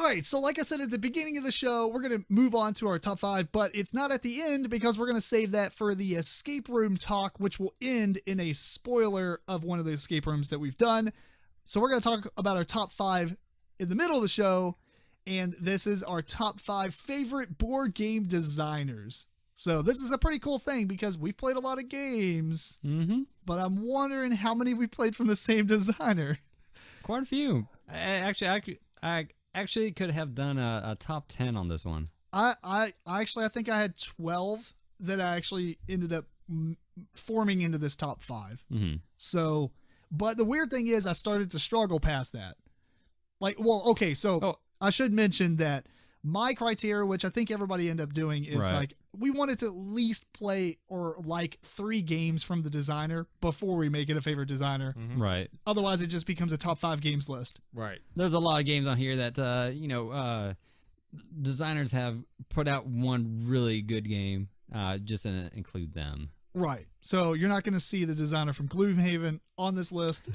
right, so like I said at the beginning of the show, we're going to move on to our top 5, but it's not at the end because we're going to save that for the escape room talk, which will end in a spoiler of one of the escape rooms that we've done. So we're going to talk about our top 5 in the middle of the show, and this is our top 5 favorite board game designers. So this is a pretty cool thing because we've played a lot of games, but I'm wondering how many we played from the same designer. Quite a few. I actually could have done a top 10 on this one. I think I had 12 that I actually ended up forming into this top 5. So, but the weird thing is I started to struggle past that. I should mention that my criteria, which I think everybody ended up doing, is like we wanted to at least play or like 3 games from the designer before we make it a favorite designer. Right. Otherwise, it just becomes a top 5 games list. Right. There's a lot of games on here that designers have put out one really good game just to include them. Right. So you're not going to see the designer from Gloomhaven on this list.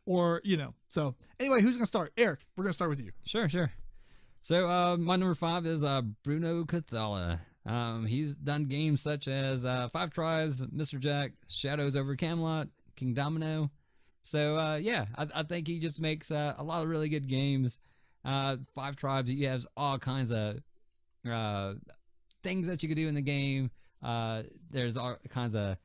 Or, So anyway, who's going to start? Eric, we're going to start with you. Sure. So my number 5 is Bruno Cathala. He's done games such as 5 Tribes, Mr. Jack, Shadows over Camelot, King Domino. So I think he just makes a lot of really good games. 5 Tribes, you have all kinds of things that you can do in the game. There's all kinds of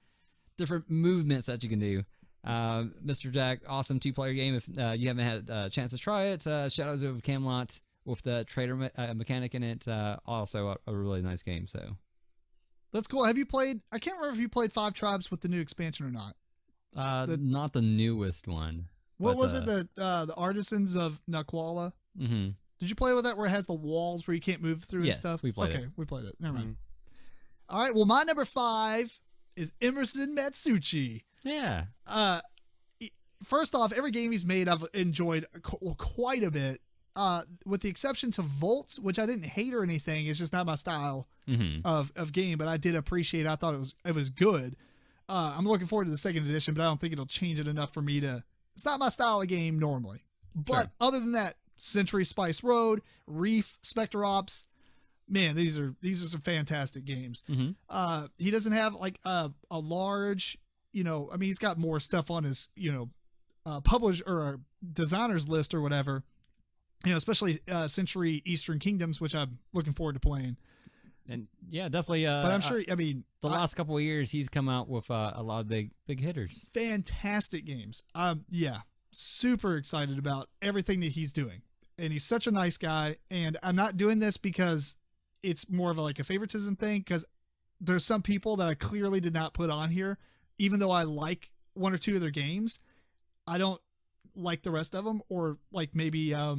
different movements that you can do. Mr. Jack, awesome 2-player game. If you haven't had a chance to try it, Shadows over Camelot with the trader mechanic in it, also a really nice game. So that's cool. Have you played? I can't remember if you played 5 Tribes with the new expansion or not. Not the newest one. What was it? The Artisans of Nakwala. Did you play with that where it has the walls where you can't move through and stuff? We played it. Okay, we played it. Never mind. All right. Well, my number 5 is Emerson Matsuuchi. Yeah. First off, every game he's made, I've enjoyed quite a bit. With the exception to Volts, which I didn't hate or anything. It's just not my style of game, but I did appreciate it. I thought it was good. I'm looking forward to the 2nd edition, but I don't think it'll change it enough for me to. It's not my style of game normally. But other than that, Century Spice Road, Reef, Spectre Ops, man, these are some fantastic games. He doesn't have like a large, he's got more stuff on his, publish or designers list or whatever. Especially Century Eastern Kingdoms, which I'm looking forward to playing. And yeah, definitely. But I'm sure, the last couple of years, he's come out with a lot of big hitters. Fantastic games. Super excited about everything that he's doing. And he's such a nice guy. And I'm not doing this because it's more of a favoritism thing, because there's some people that I clearly did not put on here, even though I like 1 or 2 of their games. I don't like the rest of them, or maybe, I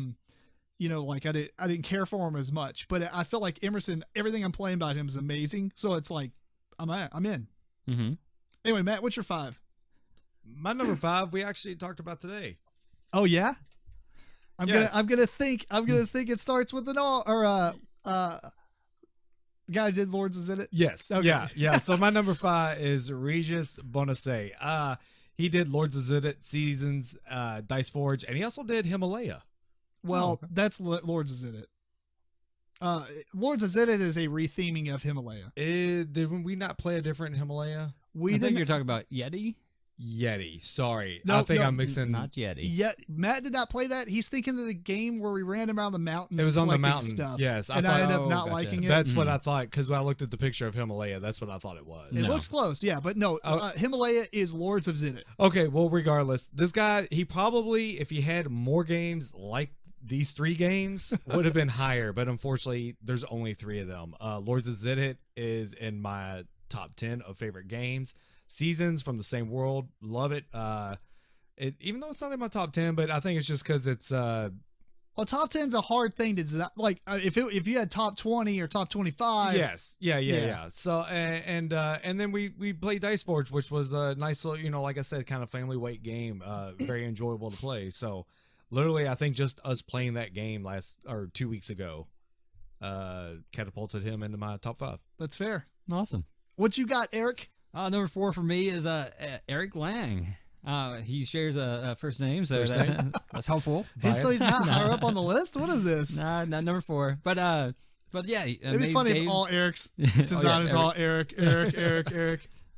didn't care for him as much, but I felt like Emerson, everything I'm playing about him is amazing. So it's like, I'm in. Anyway, Matt, what's your 5? My number 5, we actually talked about today. Oh yeah. I'm gonna think it starts with an R, or the guy who did Lords is in it. Yes. Okay. Yeah. So my number 5 is Regis Bonasse. He did Lords of Zidit, Seasons, Dice Forge, and he also did Himalaya. Well, that's Lords of Zidit. Lords of Zidit is a retheming of Himalaya. Did we not play a different Himalaya? I think you're talking about Yeti. Sorry. I think I'm mixing. Not Yeti. Yeah, Matt did not play that. He's thinking of the game where we ran around the mountains. It was on the mountain stuff. Yes, I ended up not liking it. That's what I thought, because when I looked at the picture of Himalaya, that's what I thought it was. It looks close, yeah, but no. Himalaya is Lords of Zidit. Okay, well, regardless, this guy, he probably, if he had more games like these 3 games, would have been higher, but unfortunately, there's only 3 of them. Lords of Zidit is in my top 10 of favorite games. Seasons from the same world, love it. Even though it's not in my top 10, but I think it's just because it's well, top 10's a hard thing to design. Like if you had top 20 or top 25. Yes, yeah. So and then we played Dice Forge, which was a nice little, like I said, kind of family weight game. Very enjoyable to play. So literally, I think just us playing that game 2 weeks ago catapulted him into my top 5. That's fair. Awesome. What you got, Eric? Number 4 for me is Eric Lang. He shares a first name, so that's helpful. So he's not higher up on the list? What is this? Nah, not number 4. But yeah, it'd be funny if all Eric's designers all Eric.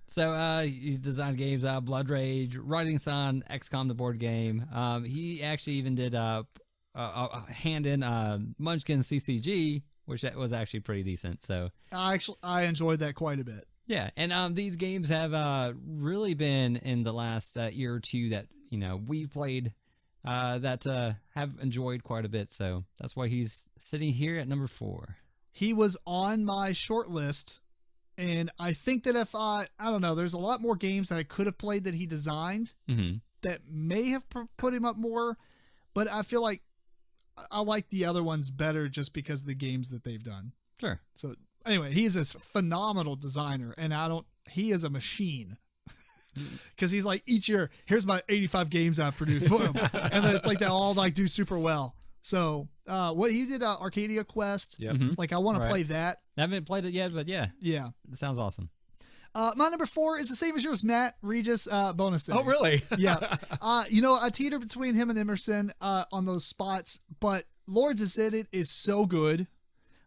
So he's designed games, Blood Rage, Rising Sun, XCOM the board game. He actually even did a hand in Munchkin CCG, which was actually pretty decent. So I enjoyed that quite a bit. Yeah, and these games have really been in the last year or two that we've played that have enjoyed quite a bit. So that's why he's sitting here at number 4. He was on my short list, and I think that if I don't know, there's a lot more games that I could have played that he designed that may have put him up more, but I feel like I like the other ones better just because of the games that they've done. Sure. So anyway, he's a phenomenal designer, and he is a machine. Because he's like, each year, here's my 85 games I've produced, boom, and then it's like they all like do super well. So what he did, Arcadia Quest, like I want to play that. I haven't played it yet, but yeah, it sounds awesome. My number 4 is the same as yours, Matt Regis. Bonus City. Oh, really? Yeah. I teeter between him and Emerson on those spots, but Lords of Zidit is so good.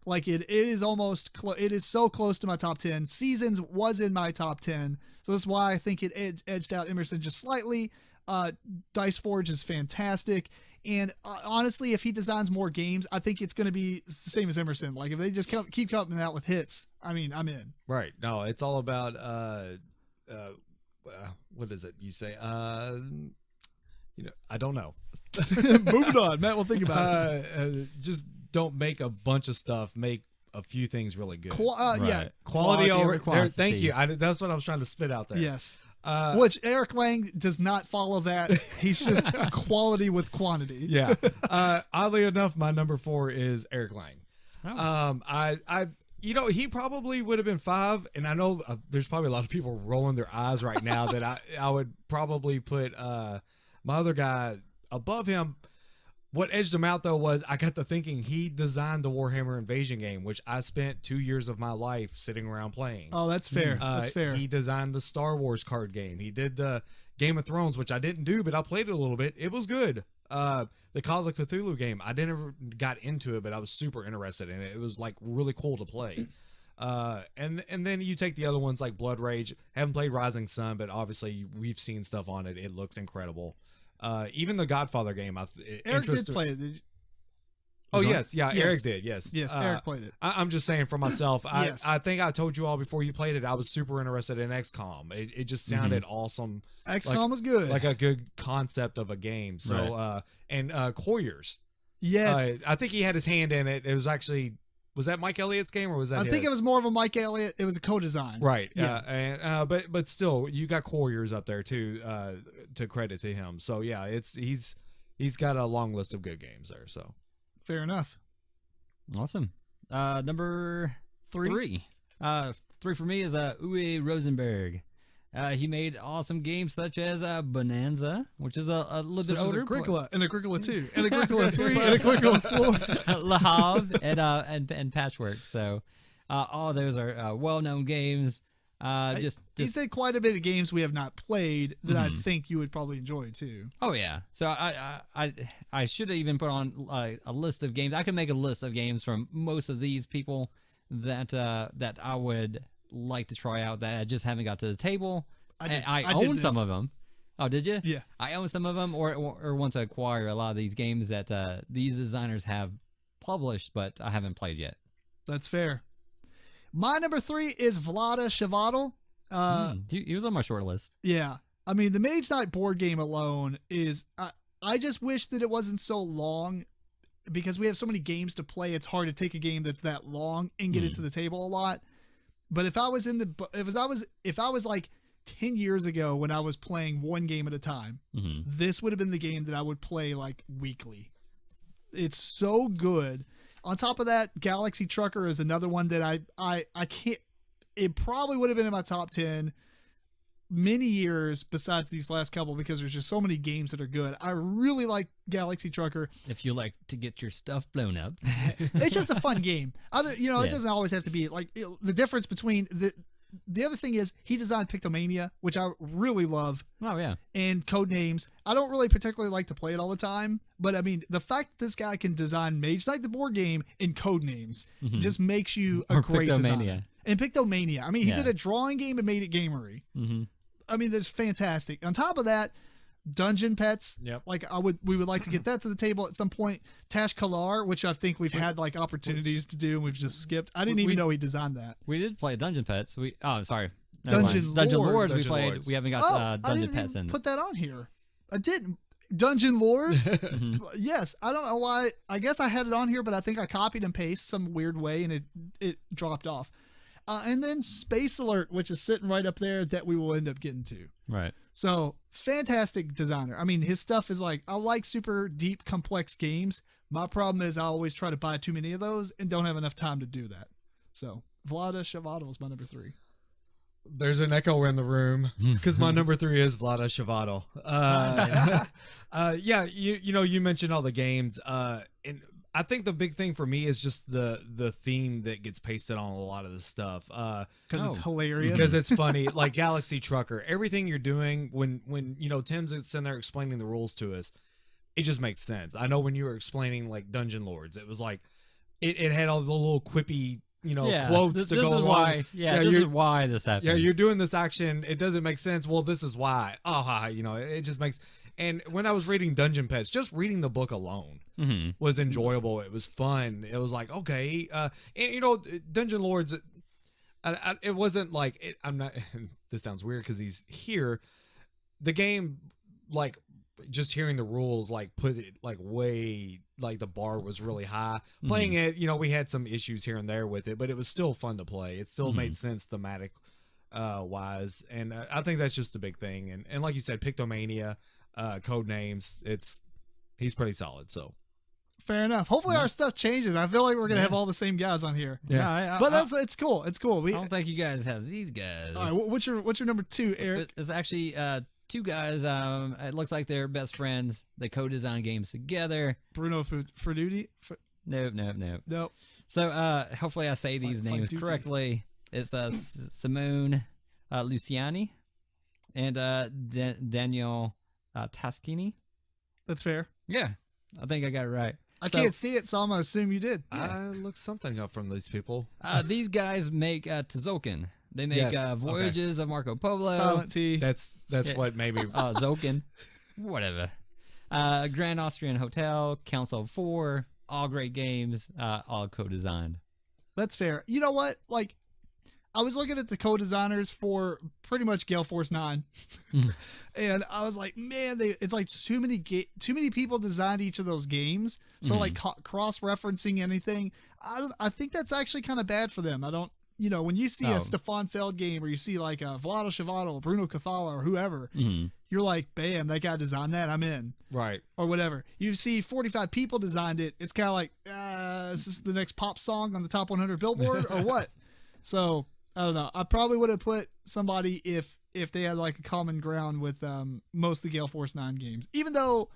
Like it is almost it is so close to my top 10. Seasons was in my top 10, so that's why I think it edged out Emerson just slightly. Dice Forge is fantastic, and honestly, if he designs more games, I think it's going to be the same as Emerson. Like if they just keep coming out with hits, I mean, I'm in. Right. No, it's all about what is it you say? I don't know. Moving on, Matt. We'll think about it. Just don't make a bunch of stuff. Make a few things really good. Yeah, quality over quantity. Thank you. That's what I was trying to spit out there. Yes. Which Eric Lang does not follow that. He's just quality with quantity. Yeah. Oddly enough, my number 4 is Eric Lang. Oh. He probably would have been 5, and I know there's probably a lot of people rolling their eyes right now that I would probably put my other guy above him. What edged him out, though, was I got to thinking he designed the Warhammer Invasion game, which I spent 2 years of my life sitting around playing. Oh, that's fair. That's fair. He designed the Star Wars card game. He did the Game of Thrones, which I didn't do, but I played it a little bit. It was good. The Call of Cthulhu game, I never got into it, but I was super interested in it. It was like really cool to play. And then you take the other ones like Blood Rage. Haven't played Rising Sun, but obviously we've seen stuff on it. It looks incredible. Even the Godfather game, Eric did play it. Oh yes, Eric did. Yes, Eric played it. I'm just saying for myself. Yes. I think I told you all before you played it. I was super interested in XCOM. It just sounded awesome. XCOM was good, like a good concept of a game. So right. And Couriers. Yes, I think he had his hand in it. It was actually. Was that Mike Elliott's game or was that? I think it was more of a Mike Elliott. It was a co-design. Right. Yeah. But still, you got Couriers up there too. To credit to him. So yeah, he's got a long list of good games there. So fair enough. Awesome. Number 3. 3 for me is Uwe Rosenberg. He made awesome games such as Bonanza, which is a little bit older. Agricola, and Agricola 2, and Agricola 3, and Agricola 4. Le Havre and Patchwork. So all those are well-known games. He's did quite a bit of games we have not played that I think you would probably enjoy too. Oh yeah. So I should have even put on a list of games. I could make a list of games from most of these people that I would like to try out that I just haven't got to the table. I own some of them. Oh, did you? Yeah. I own some of them or want to acquire a lot of these games that these designers have published, but I haven't played yet. That's fair. My number 3 is Vlada Chvátil. He was on my short list. Yeah. I mean, the Mage Knight board game alone is... I just wish that it wasn't so long because we have so many games to play. It's hard to take a game that's that long and get it to the table a lot. But if I was like 10 years ago when I was playing one game at a time, this would have been the game that I would play like weekly. It's so good. On top of that, Galaxy Trucker is another one that I can't. It probably would have been in my top 10 many years besides these last couple because there's just so many games that are good. I really like Galaxy Trucker. If you like to get your stuff blown up, it's just a fun game. It doesn't always have to be like the difference between the other thing is he designed Pictomania, which I really love. Oh yeah. And Codenames. I don't really particularly like to play it all the time, but I mean, the fact that this guy can design Mage Knight the board game in Codenames just makes you a great designer. And Pictomania. I mean, he did a drawing game and made it gamery. I mean, that's fantastic. On top of that, Dungeon Pets. Yep. Like we would like to get that to the table at some point. Tash Kalar, which I think we've had like opportunities to do and we've just skipped. I didn't even know he designed that. We did play Dungeon Pets. Sorry. Dungeon Lords. We Dungeon played. Lords. We haven't got Dungeon Pets in. Put that on here. I didn't. Dungeon Lords. Yes. I don't know why. I guess I had it on here, but I think I copied and pasted some weird way and it dropped off. And then Space Alert, which is sitting right up there that we will end up getting to. Right. So fantastic designer. I mean, his stuff is like, I like super deep, complex games. My problem is I always try to buy too many of those and don't have enough time to do that. So Vlada Shavato is my number 3. There's an echo in the room because my number 3 is Vlada Shavato. Yeah, you mentioned all the games, and I think the big thing for me is just the theme that gets pasted on a lot of the stuff. Because it's hilarious. Because it's funny. Like Galaxy Trucker, everything you're doing when Tim's sitting there explaining the rules to us, it just makes sense. I know when you were explaining like Dungeon Lords, it was like it had all the little quippy quotes to go along. This is why this happens. Yeah, you're doing this action. It doesn't make sense. Well, this is why. It just makes. And when I was reading Dungeon Pets, just reading the book alone was enjoyable. It was fun. It was like, okay, and Dungeon Lords. It wasn't like I'm not. This sounds weird because he's here. The game, like, just hearing the rules, like, put it like way, like the bar was really high. Playing it, we had some issues here and there with it, but it was still fun to play. It still made sense thematic wise, and I think that's just a big thing. And like you said, Pictomania. Codenames, he's pretty solid. So fair enough. Hopefully our stuff changes. I feel like we're gonna have all the same guys on here. Yeah, but it's cool. It's cool. I don't think you guys have these guys. All right, what's your number 2, Eric? It's actually 2 guys. It looks like they're best friends. They co-design games together. Bruno Ferduti. Nope. So hopefully I say these names correctly. It's Simone Luciani and Daniel Taschini. That's fair. Yeah, I think I got it right. I can't see it, so I'm gonna assume you did. I looked something up from these people. These guys make Tzolk'in. They make Voyages of Marco Polo. Silent T. That's what made me. Tzolk'in. Whatever. Grand Austrian Hotel, Council of 4, all great games, all co-designed. That's fair. You know what? Like, I was looking at the co-designers for pretty much Gale Force 9, and I was like, man, it's like too many people designed each of those games. So like cross-referencing anything, I think that's actually kind of bad for them. I don't, when you see a Stefan Feld game or you see like a Vlado Shavato, Bruno Cathala, or whoever, you're like, bam, that guy designed that, I'm in. Right. Or whatever. You see 45 people designed it. It's kind of like, is this the next pop song on the top 100 Billboard or what? So I don't know. I probably would have put somebody if they had like a common ground with most of the Gale Force 9 games. Even though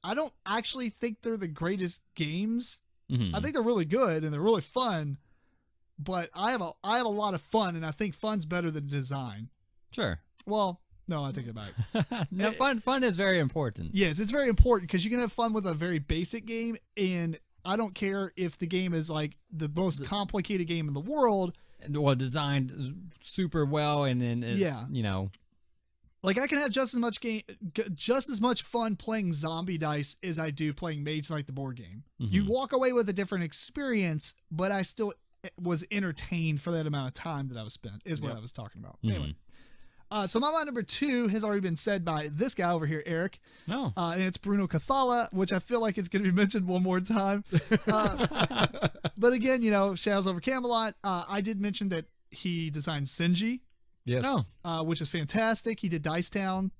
I don't actually think they're the greatest games. I think they're really good and they're really fun. But I have a lot of fun, and I think fun's better than design. Sure. Well, no, I take it back. No, fun is very important. Yes, it's very important because you can have fun with a very basic game, and I don't care if the game is like the most complicated game in the world. Well, designed super well, and then is, like I can have just as much fun playing Zombie Dice as I do playing Mage Knight the board game. You walk away with a different experience, but I still was entertained for that amount of time that I was spent. Is what I was talking about. Anyway, so my number 2 has already been said by this guy over here, Eric. Oh, and it's Bruno Cathala, which I feel like it's going to be mentioned one more time. But again, Shadows over Camelot. I did mention that he designed Senji. Yes. Which is fantastic. He did Dice Town,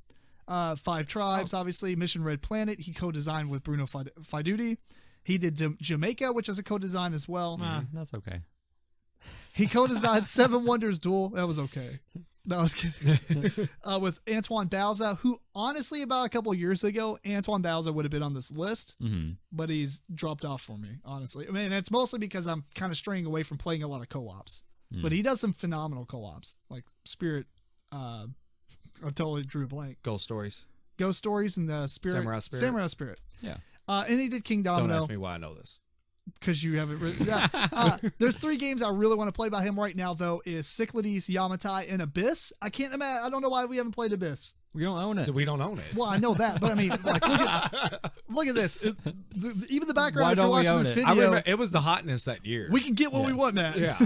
5 Tribes, obviously, Mission Red Planet. He co-designed with Bruno Faiduti. He did Jamaica, which is a co-design as well. That's okay. He co-designed 7 Wonders Duel. That was okay. No, I was kidding. With Antoine Bauza, who honestly, about a couple of years ago, Antoine Bauza would have been on this list, but he's dropped off for me, honestly. I mean, it's mostly because I'm kind of straying away from playing a lot of co-ops. but he does some phenomenal co-ops like Spirit. I totally drew a blank. Ghost Stories and the Samurai Spirit. Yeah. And he did King Domino. Don't ask me why I know this. Because you haven't written. Yeah. There's 3 games I really want to play by him right now, though, is Cyclades, Yamatai, and Abyss. I can't imagine. I don't know why we haven't played Abyss. We don't own it. We don't own it. Well, I know that, but I mean, like, look at this. Even the background, if you're watching this video. I remember it was the hotness that year. We can get what we want, man. Yeah.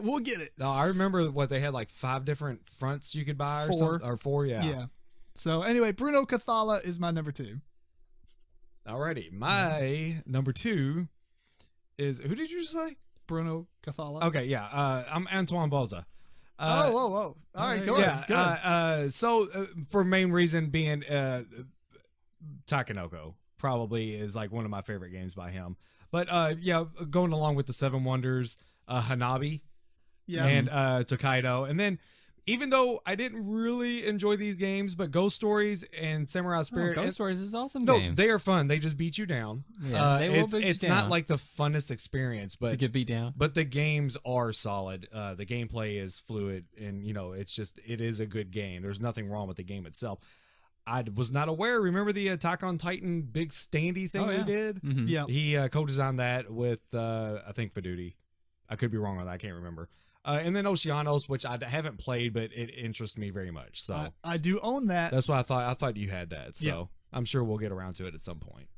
We'll get it. No, I remember what they had, like 5 different fronts you could buy or 4. something. Or 4, yeah. Yeah. So anyway, Bruno Cathala is my number 2. Alrighty. My number 2 is, who did you just say? Bruno Cathala. Okay, yeah. I'm Antoine Boza. All right, go ahead. So for main reason being Takenoko probably is like one of my favorite games by him. But yeah, going along with the 7 Wonders, Hanabi, and Tokaido, and then even though I didn't really enjoy these games, but Ghost Stories and Samurai Spirit, Ghost Stories is awesome. No, game. they are fun. They just beat you down. Yeah, they will beat you down. It's not like the funnest experience, but to get beat down. But the games are solid. The gameplay is fluid, and it is a good game. There's nothing wrong with the game itself. I was not aware. Remember the Attack on Titan big standy thing we did? Mm-hmm. Yeah, he co-designed that with I think Faduti. I could be wrong on that. I can't remember. And then Oceanos, which I haven't played, but it interests me very much. So I do own that. That's why I thought. I thought you had that. So I'm sure we'll get around to it at some point.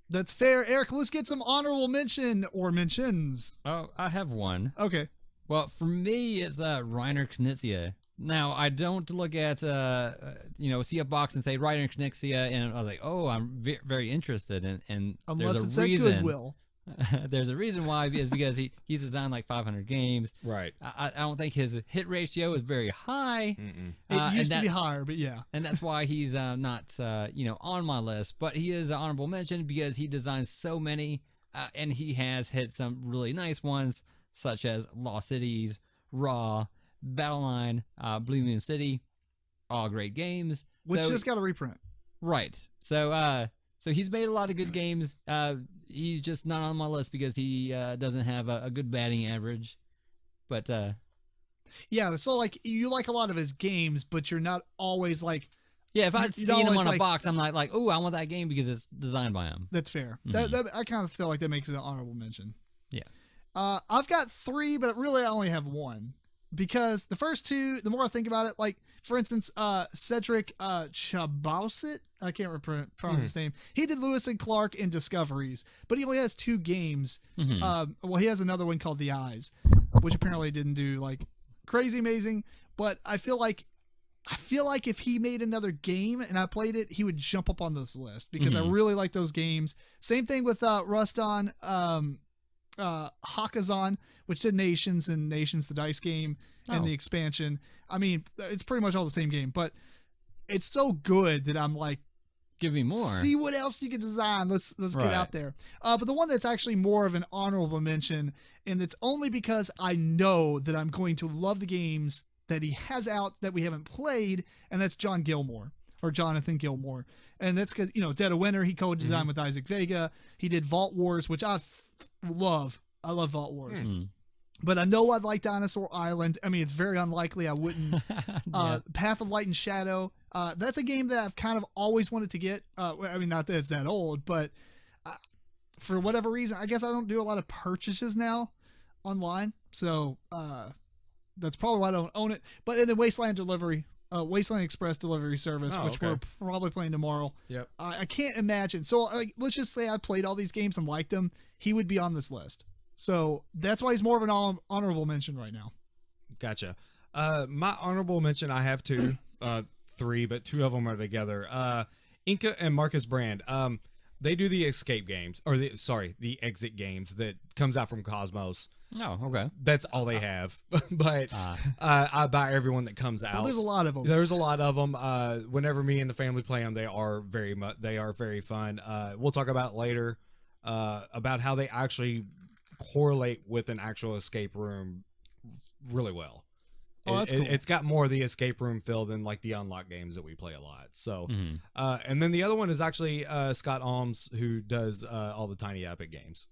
That's fair, Eric. Let's get some honorable mention or mentions. Oh, I have one. Okay. Well, for me, it's Reiner Knizia. Now, I don't look at see a box and say Reiner Knizia, and I was like, oh, I'm very interested. And unless there's it's a reason. at Goodwill. There's a reason why, is because he's designed like 500 games. Right. I don't think his hit ratio is very high. It used to be higher, but yeah. And that's why he's not on my list. But he is an honorable mention because he designed so many, and he has hit some really nice ones, such as Lost Cities, Raw, Battleline, Blue Moon City, all great games. Which just got a reprint. Right. So he's made a lot of good games. He's just not on my list because he doesn't have a good batting average. But yeah, so like you like a lot of his games, but you're not always like. Yeah, if I'd seen him on a box, I'm like, oh, I want that game because it's designed by him. That's fair. That I kind of feel like that makes it an honorable mention. Yeah. I've got 3, but really I only have 1 because the first 2, the more I think about it, like for instance, Cedric Chabausit, I can't pronounce his name. He did Lewis and Clark in Discoveries, but he only has 2 games. Well, he has another one called The Eyes, which apparently didn't do like crazy amazing. But I feel like if he made another game and I played it, he would jump up on this list because I really like those games. Same thing with Ruston Hakazan, which did Nations and Nations, the dice game, and the expansion. I mean, it's pretty much all the same game, but it's so good that I'm like, give me more. See what else you can design. Let's get out there. But the one that's actually more of an honorable mention, and it's only because I know that I'm going to love the games that he has out that we haven't played, and that's Jonathan Gilmore. And that's because, Dead of Winter, he co-designed with Isaac Vega. He did Vault Wars, which I love. I love Vault Wars. But I know I'd like Dinosaur Island. I mean, it's very unlikely I wouldn't. Path of Light and Shadow. That's a game that I've kind of always wanted to get. I mean, not that it's that old, but for whatever reason, I guess I don't do a lot of purchases now online. So that's probably why I don't own it. But in the Wasteland Express delivery service, which we're probably playing tomorrow. Yep. I can't imagine. So let's just say I played all these games and liked them. He would be on this list. So that's why he's more of an honorable mention right now. Gotcha. My honorable mention, I have 2, 3, but 2 of them are together. Inca and Marcus Brand. They do the escape games, or the exit games that comes out from Cosmos. Oh, okay. That's all they have. But I buy everyone that comes out. Well, there's a lot of them. There's a lot of them. Whenever me and the family play them, they are very fun. We'll talk about later about how they actually correlate with an actual escape room really well. Oh, that's cool. It's got more of the escape room feel than like the unlock games that we play a lot. So, and then the other one is actually Scott Alms, who does all the Tiny Epic games.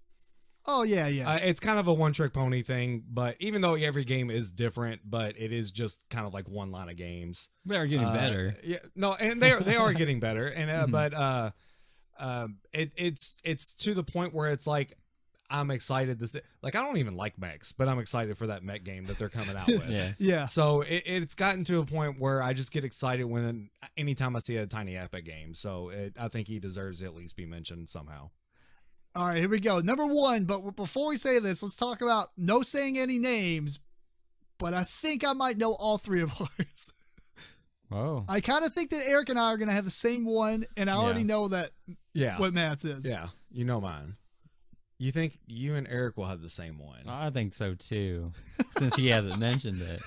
Oh yeah. It's kind of a one-trick pony thing, but even though every game is different, but it is just kind of like one line of games. They're getting better. Yeah, no, and they are getting better, and but it's to the point where it's like I'm excited to see. Like I don't even like mechs, but I'm excited for that mech game that they're coming out with. Yeah. So it's gotten to a point where I just get excited anytime I see a Tiny Epic game. So I think he deserves to at least be mentioned somehow. All right, here we go. Number 1, but before we say this, let's talk about no saying any names, but I think I might know all 3 of ours. Oh. I kind of think that Eric and I are going to have the same one, and I already know that what Matt's is. Yeah, you know mine. You think you and Eric will have the same one? I think so too, since he hasn't mentioned it.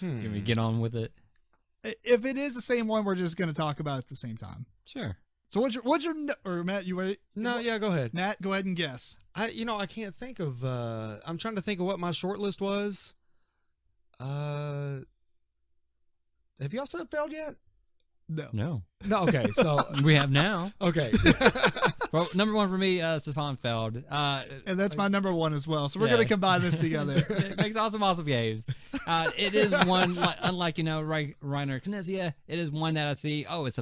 Can we get on with it? If it is the same one, we're just going to talk about it at the same time. Sure. So what's your or Matt, you ready? No, yeah, go ahead. Matt, go ahead and guess. I can't think of I'm trying to think of what my short list was. Have you also failed yet? No. No, okay. So we have now. Okay. Well, number 1 for me, Stefan Feld. And that's my number 1 as well. So we're going to combine this together. It makes awesome games. It is one, unlike, Reiner Knizia, it is one that I see, it's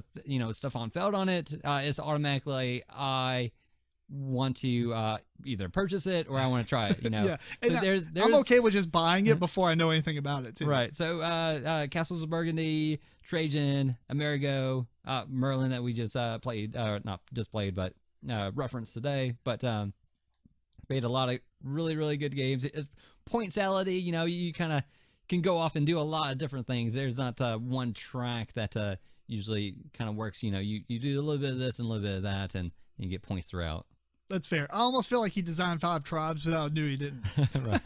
Stefan Feld on it. It's automatically, I want to either purchase it or I want to try it, Yeah. So And there's I'm okay with just buying it before I know anything about it, too. Right. So Castles of Burgundy, Trajan, Amerigo, Merlin that we just played, not just played, but referenced today. But made a lot of really, really good games. It's point salady, you kind of can go off and do a lot of different things. There's not one track that usually kind of works. You do a little bit of this and a little bit of that, and you get points throughout. That's fair. I almost feel like he designed 5 tribes, but I knew he didn't. Right.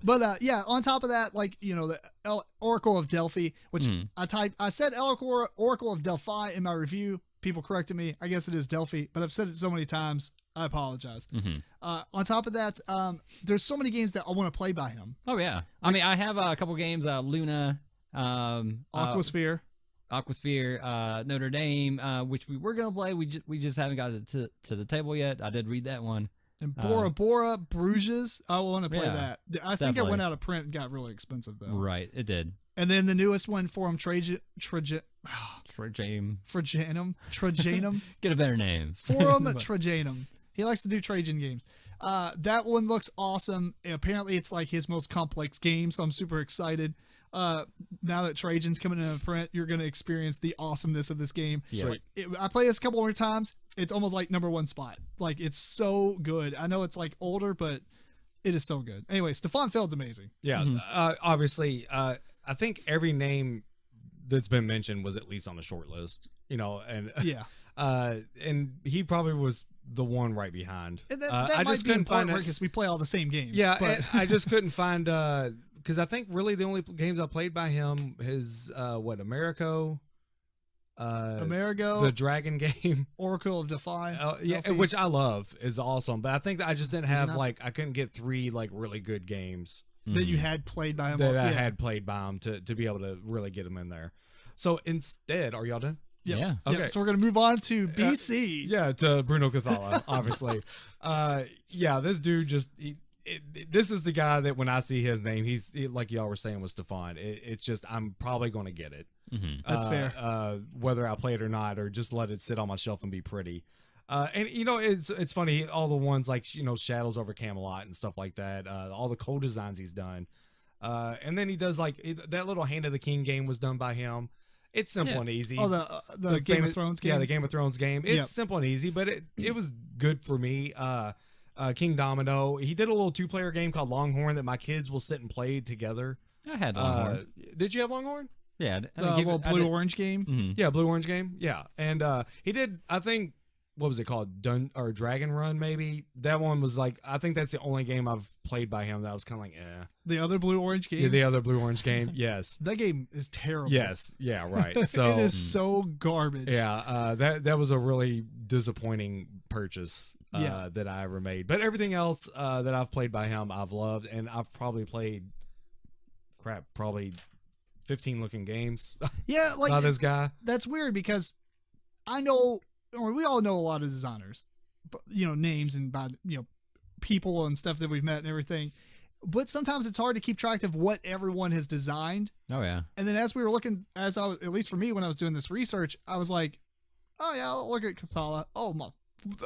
But on top of that, the Oracle of Delphi, which I said Oracle of Delphi in my review. People corrected me. I guess it is Delphi, but I've said it so many times. I apologize. On top of that, there's so many games that I want to play by him. Oh yeah. I mean, I have a couple games, Luna, Aquasphere, Notre Dame, which we were gonna play. We just haven't got it to the table yet. I did read that one. And Bora Bora, Bruges. I want to play that. I think definitely. it went out of print and got really expensive though. Right, it did. And then the newest one, Forum Trajanum. Get a better name. Forum Trajanum. He likes to do Trajan games. That one looks awesome. Apparently, it's like his most complex game, so I'm super excited. Now that Trajan's coming in print, you're going to experience the awesomeness of this game. Yeah. I play this a couple more times. It's almost like number 1 spot. Like, it's so good. I know it's like older, but it is so good. Anyway, Stefan Feld's amazing. Yeah, obviously, I think every name that's been mentioned was at least on the short list, and yeah. And he probably was the one right behind. And that I might just be in couldn't find part because we play all the same games. Yeah, but I just couldn't find because I think really the only games I played by him is Amerigo, the Dragon game, Oracle of Delphi, which I love, is awesome. But I think that I just didn't have I couldn't get 3 really good games that you had played by him. I had played by him to be able to really get him in there. So instead, are y'all done? Yeah. Okay. Yeah, so we're gonna move on to BC. To Bruno Cathala, obviously. This dude just. This is the guy that when I see his name, he's like y'all were saying with Stefan. It's just I'm probably going to get it. That's fair. Whether I play it or not, or just let it sit on my shelf and be pretty. And it's funny, all the ones like Shadows over Camelot and stuff like that. All the co-designs he's done. And then he does that little Hand of the King game was done by him. It's simple and easy. Oh, the Game of Thrones game. Yeah, the Game of Thrones game. It's simple and easy, but it was good for me. King Domino. He did a little 2-player game called Longhorn that my kids will sit and play together. I had Longhorn. Did you have Longhorn? Yeah, the little blue-orange game. Yeah, blue-orange game. Yeah, and he did. I think what was it called? Dragon Run, maybe. That one was I think that's the only game I've played by him that was kind of The other blue-orange game. Yeah, the other blue-orange game. Yes. That game is terrible. Yes. Yeah. Right. So it is so garbage. Yeah. That was a really disappointing purchase that I ever made. But everything else that I've played by him, I've loved, and I've probably played, probably 15 looking games. Yeah, by this guy. That's weird because I know, or we all know a lot of designers, names and by, people and stuff that we've met and everything. But sometimes it's hard to keep track of what everyone has designed. Oh yeah. And then as we were looking, at least for me, when I was doing this research, I was like, oh yeah, I'll look at Cathala. Oh my,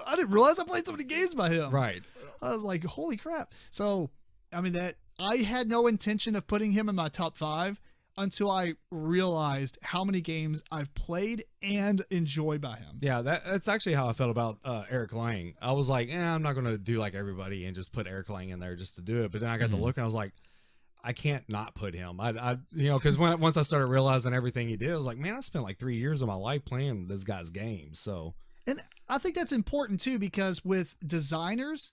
I didn't realize I played so many games by him. Right. I was like, holy crap. So, I mean, that I had no intention of putting him in my top 5 until I realized how many games I've played and enjoyed by him. Yeah, that's actually how I felt about Eric Lang. I was like, I'm not going to do like everybody and just put Eric Lang in there just to do it. But then I got to look and I was like, I can't not put him. Because once I started realizing everything he did, I was like, man, I spent like 3 years of my life playing this guy's games. So, and I think that's important too, because with designers,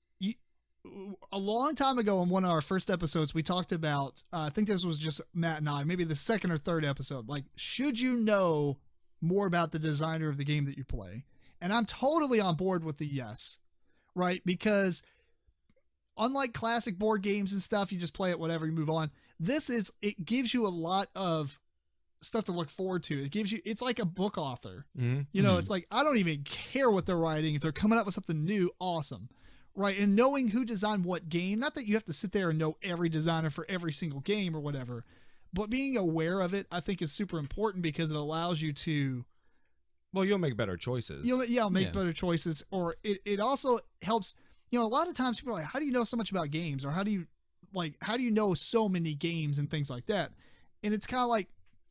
a long time ago in one of our first episodes, we talked about, I think this was just Matt and I, maybe the second or third episode, like, should you know more about the designer of the game that you play? And I'm totally on board with the yes, right? Because unlike classic board games and stuff, you just play it, whatever, you move on. It gives you a lot of stuff to look forward to. It's like a book author. Mm-hmm. It's like, I don't even care what they're writing. If they're coming up with something new, awesome. Right. And knowing who designed what game, not that you have to sit there and know every designer for every single game or whatever, but being aware of it, I think is super important because it allows you to, well, you'll make better choices. Make better choices. Or it also helps, a lot of times people are like, how do you know so much about games? Or how do you know so many games and things like that? And it's kind of like,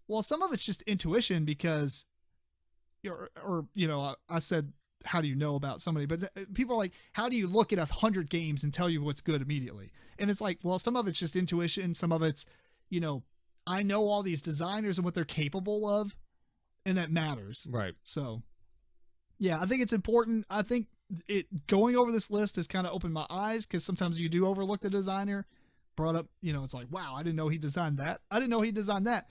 well, some of it's just intuition because, I said, how do you know about somebody? But people are like, how do you look at 100 games and tell you what's good immediately? And it's like, well, some of it's just intuition. Some of it's, I know all these designers and what they're capable of, and that matters. Right. So yeah, I think it's important. I think going over this list has kind of opened my eyes, because sometimes you do overlook the designer. Brought up, it's like, wow, I didn't know he designed that. I didn't know he designed that.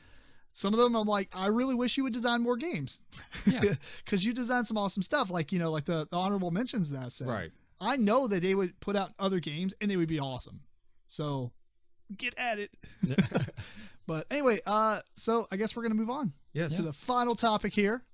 Some of them I'm like, I really wish you would design more games. Yeah. Because you designed some awesome stuff, like, like the honorable mentions that I said. Right. I know that they would put out other games and they would be awesome. So get at it. But anyway, so I guess we're going to move on to the final topic here.